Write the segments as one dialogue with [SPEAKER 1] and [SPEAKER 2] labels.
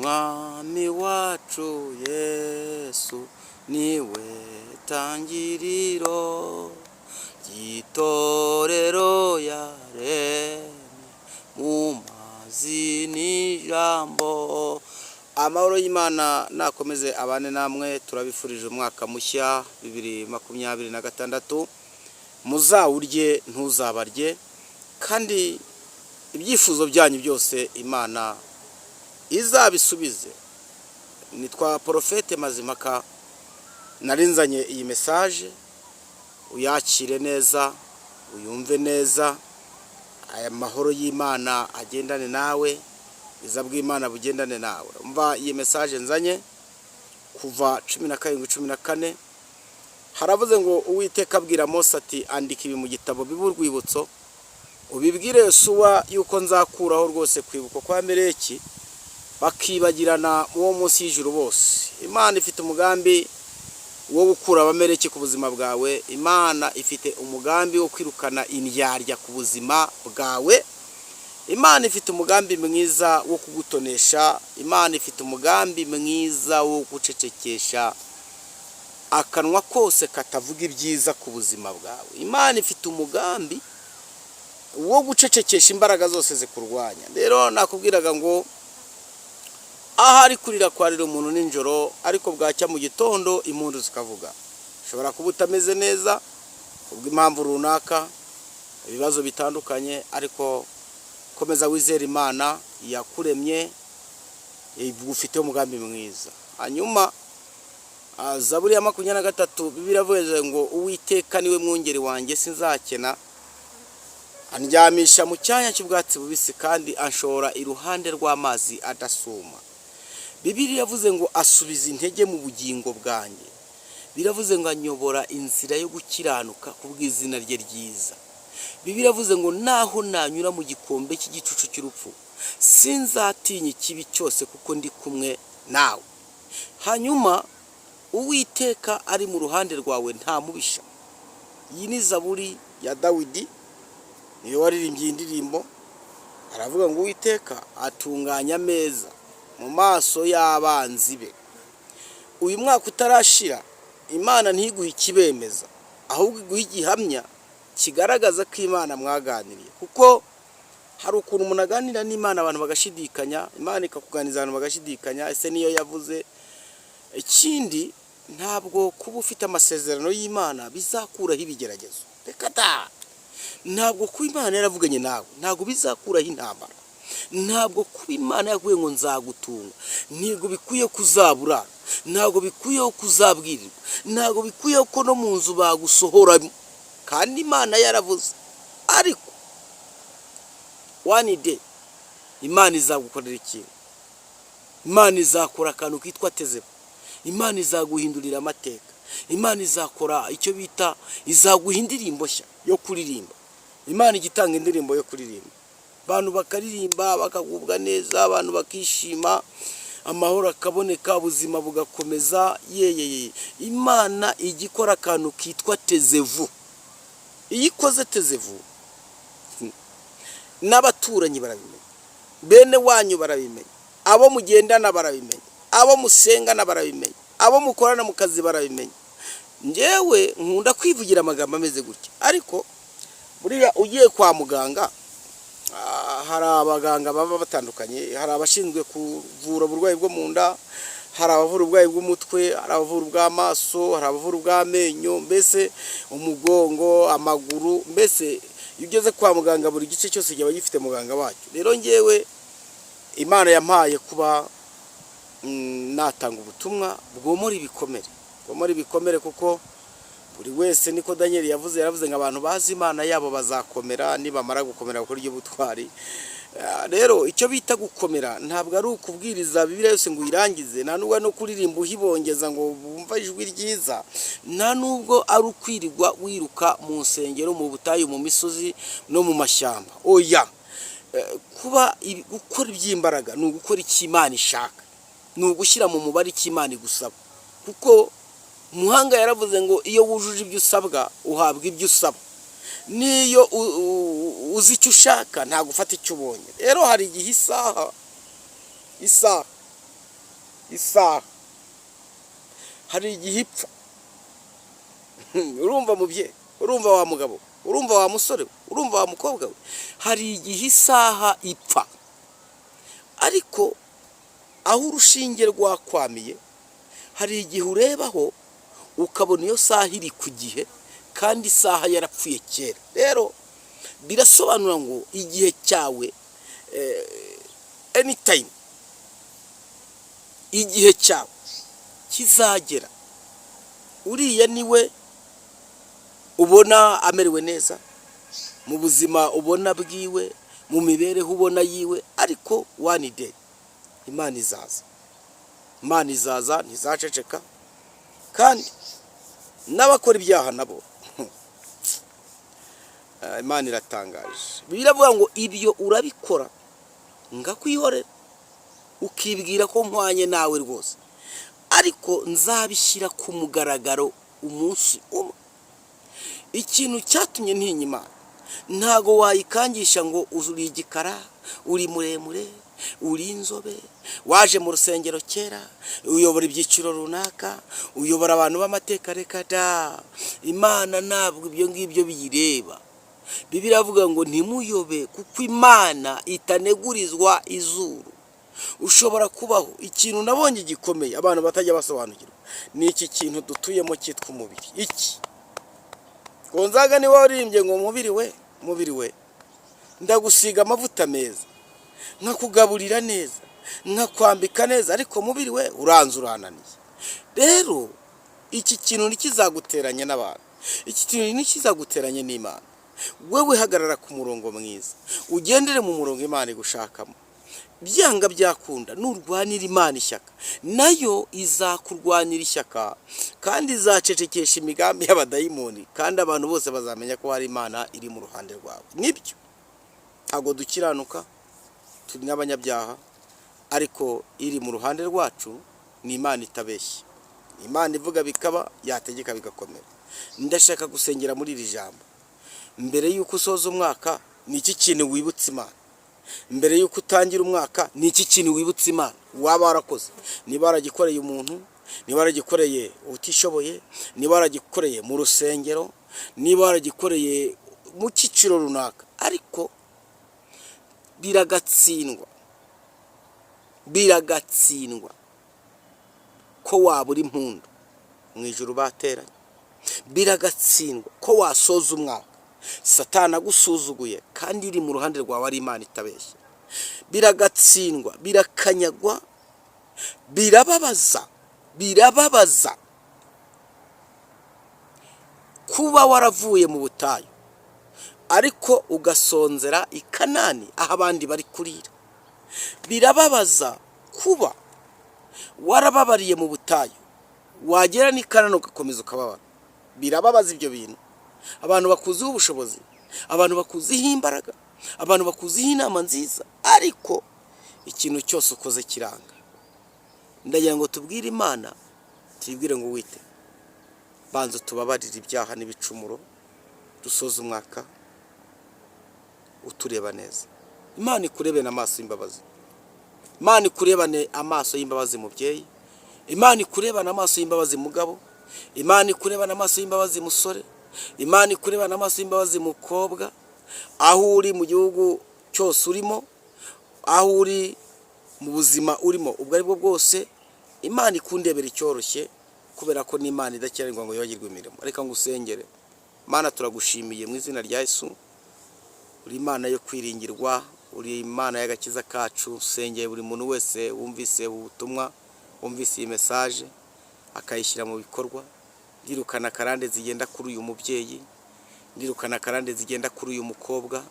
[SPEAKER 1] umwami wacu Yesu niwe tangiriro ry'itorero yaremye mu mazi n'ijambo. Amahoro y'Imana nakomeze abane namwe, turabifurije umwaka mushya 2026, muzawurye ntuzabarye, kandi ibyifuzo byanyu byose Imana izabisubize. Nitwa Profete Mazimaka, narinzanye iyi message, uyakire neza, uyumve neza. Aya mahoro y'Imana agendane nawe, iza bw'Imana bugendane nawe. Umva iyi message nzanye kuva 17:14, haravuze ngo Uwiteka abwira Mose ati andika ibi mu gitabo biburwibutso, ubibwire Yosuwa yuko nzakuraho rwose kwibuka kwa Amaleki bakibagirana uwo munsi y'ijuru bose. Imana ifite umugambi wo gukura Abamaleki ku buzima bwawe. Imana ifite umugambi wo kwirukana indyarya ku buzima bwawe. Imana ifite umugambi mwiza wo kugutonesha. Imana ifite umugambi mwiza wo gucecekesha akanwa kose katavuga ibyiza ku buzima bwawe. Imana ifite umugambi wo gucecekesha imbaraga zose zikurwanya. Rero nakubwiraga ngo ahari kurira kwarira umuntu ninjoro, ariko bwacya mu gitondo impundu zikavuga. Ushobora kuba utameze neza ubw'impamvu runaka, ibibazo bitandukanye, ariko komeza wizera Imana yakuremye, igufite umugambi mwiza. Hanyuma Zaburi ya 23 Bibiliya ivuze ngo Uwiteka niwe mwungeri wanjye sinzakena, andyamisha mu cyanya cy'ubwatsi bubisi kandi anshora iruhande rw'amazi adasuma. Bibiliya yavuze ngo asubiza intege mu bugingo bwanjye. Biravuze ngo anyobora inzira yo gukiranuka kubw'izina rye ryiza. Bibiliya yavuze ngo naho nanyura mu gikombe cy'igicucu cy'urupfu sinzatinya ikibi cyose kuko ndi kumwe nawe. Hanyuma Uwiteka ari mu ruhande rwawe nta mubisha. Iyi ni Zaburi ya Dawidi, niyo waririmbye indirimbo. Aravuga ngo Uwiteka atunganya ameza mu maso y'abanzi be. Uyu mwaka utarashira Imana ntiguhe ikibemeza, ahubwo iguhe igihamya kigaragaza ko Imana mwaganiriye. Kuko hari ukuntu umuntu aganira n'Imana abantu bagashidikanya, Imana ikakuganiza abantu bagashidikanya, ese niyo yavuze. Ikindi, ntabwo kuba ufite amasezerano y'Imana bizakuraho ibigeragezo. Reka da, ntabwo kuba Imana yaravuganye nawe ntabwo bizakuraho intambara. Ntabwo kuba Imana yaguye ngo nzagutunga ntabwo bikwiye kuzabura, ntabwo bikwiye kuzabwirirwa, ntabwo bikwiye ko no mu nzu bagusohora. Kandi Imana yaravuze. Ariko one day Imana izagukorera ikintu. Imana izakora akantu kitwa Tezevu. Imana izaguhindurira amateka. Imana izakora icyo bita izaguha indirimbo nshya yo kuririmba. Imana igitanga indirimbo yo kuririmba, abantu bakaririmba bakagubwa neza, abantu bakishima, amahoro akaboneka, ubuzima bugakomeza. Yeye Imana igikora akantu kitwa Tezevu. Iyo ikoze Tezevu n'abaturanyi barabimenya, bene wanyu barabimenya, abo mugendana barabimenya, abo musengana barabimenya, abo mukorana mu kazi barabimenya. Njyewe nkunda kwivugira amagambo ameze gutya, ariko buriya ugiye kwa muganga, hari abaganga baba batandukanye. Hari abashinzwe kuvura uburwayi bwo mu nda, hari abavura uburwayi bw'umutwe, hari abavura ubw'amaso, hari abavura ubw'amenyo, mbese umugongo, amaguru. Mbese iyo ugeze kwa muganga buri gice cyose kiba gifite muganga wacyo. Rero njyewe Imana yampaye kuba natanga ubutumwa bwomora ibikomere, kuko buri wese niko Daniel yaravuze ngo abantu bazi Imana yabo bazakomera nibamara gukomera kuri iryo butwari. Rero icyo bita gukomera ntabwo ari ukubwiriza Bibiliya yose ngo uyirangize, nta nubwo no kuririmba uhibongeza ngo bumva ijwi ryiza, nta nubwo ari ukwirirwa wiruka mu nsengero, mu butayu, mu misozi no mu mashyamba. Oya, kuba gukora iby'imbaraga ni ugukora icyo Imana ishaka, ni ugushyira mu mubare icyo Imana igusaba. Kuko Muhanga yaravuze ngo iyo wujuje ibyo usabwa uhabwa ibyo usaba. Niyo uzi icyo ushaka nta gufata icyo ubonye. Rero hari igihe isaha isaha hari igihe ipfa. Urumva mubyeyi, urumva wa mugabo, urumva wa musore, urumva wa mukobwa we, hari igihe isaha ipfa. Ariko aho urushinge rwakwamiye hari igihe urebaho ukabona iyo saha iri ku gihe kandi isaha yarapfuye kera. Rero birasobanura ngo igihe cyawe anytime, igihe cyawe kizagera. Uriya niwe ubona amerewe neza mu buzima, ubona bwiwe, mu mibereho ubona yiwe, ariko one day Imana izaza. Imana izaza, ntizaceceka. Kandi n'abakora ibyaha nabo Imana iratangaje. Biravuga ngo ibyo urabikora ngakwihorera, ukibwira ko nkwanye nawe rwose, ariko nzabishyira ku mugaragaro umunsi umwe. Ikintu cyatumye ntinya Imana, ntago wayikangisha ngo uri igikara, uri muremure, uri inzobe, waje mu rusengero kera, uyobora ibyiciro runaka, uyobora abantu b'amateka. Reka da, Imana ntabwo ibyo ngibyo biyireba. Bibiliya iravuga ngo ntimuyobe, kuko Imana itanegurizwa izuru. Ushobora kubaho ikintu nabonye gikomeye abantu batajya basobanukirwa, ni iki kintu dutuyemo cyitwa umubiri. Iki Gonzaga niwe waririmbye ngo mubiri we ndagusiga amavuta meza, nkakugaburira neza, nkakwambika neza, ariko mubiri we uranze urananiye. Rero iki kintu ntikizaguteranya n'abantu, iki kintu ntikizaguteranya n'Imana. Wewe hagarara ku murongo mwiza, ugendere mu murongo Imana igushakamo. Byanga byakunda nurwanira Imana ishyaka, nayo izakurwanira ishyaka kandi izacecekesha imigambi y'abadayimoni, kandi abantu bose bazamenya ko hari Imana iri mu ruhande rwawe. Nibyo, ntago dukiranuka, turi n'abanyabyaha, ariko iri mu ruhande rwacu ni Imana itabeshya. Imana ivuga bikaba, yategeka bigakomera. Ndashaka gusengera muri iri jambo. Mbere yuko usoza umwaka, ni iki kintu wibutsa Imana? Mbere yuko utangira umwaka, ni iki kintu wibutsa Imana waba warakoze? Niba waragikoreye umuntu, niba waragikoreye utishoboye, niba waragikoreye mu rusengero, niba waragikoreye mu cyiciro runaka, ariko biragatsindwa ko wabura impundu mu ijuru bateranye. Biragatsindwa ko wasoza umwaka Satani agusuzuguye kandi iri mu ruhande rwawe ari Imana itabeshya. Biragatsindwa, birakanyagwa, birababaza kuba waravuye mu butayu ariko ugasonzera i Kanani aho abandi bari kurira. Birababaza kuba warababariye mu butayu, wagera n'i Kanani ugakomeza ukababara. Birababaza ibyo bintu. Abantu bakuziho ubushobozi, abantu bakuziho imbaraga, abantu bakuziho inama nziza, ariko ikintu cyose ukoze kiranga. Ndagira ngo tubwire Imana, tuyibwire ngo wite, banza tubabarire ibyaha n'ibicumuro, dusoza umwaka utureba neza. Imana ikurebane amaso y'imbabazi, Imana ikurebane amaso y'imbabazi mubyeyi, Imana ikurebane amaso y'imbabazi mugabo, Imana ikurebane amaso y'imbabazi musore, Imana ikurebane amaso y'imbabazi mukobwa. Aho uri mu gihugu cyose urimo, aho uri mu buzima urimo ubwo aribwo bwose, Imana ikundebera icyoroshye, kubera ko ni Imana idakererwa ngo yibagirwe imirimo. Reka ngusengere. Mana, turagushimiye mu izina rya Yesu. Uri Imana yo kwiringirwa, uri Imana y'agakiza kacu. Sengeye buri muntu wese wumvise ubutumwa, wumvise iyi message akayishyira mu bikorwa. Ndirukana karande zigenda kuri uyu mubyeyi, ndirukana karande zigenda kuri uyu mukobwa,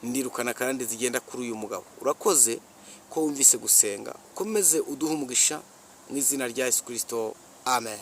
[SPEAKER 1] ndirukana karande zigenda kuri uyu mugabo. Urakoze ko wumvise gusenga, komeze uduhe umugisha mu izina rya Yesu Kristo. Amen.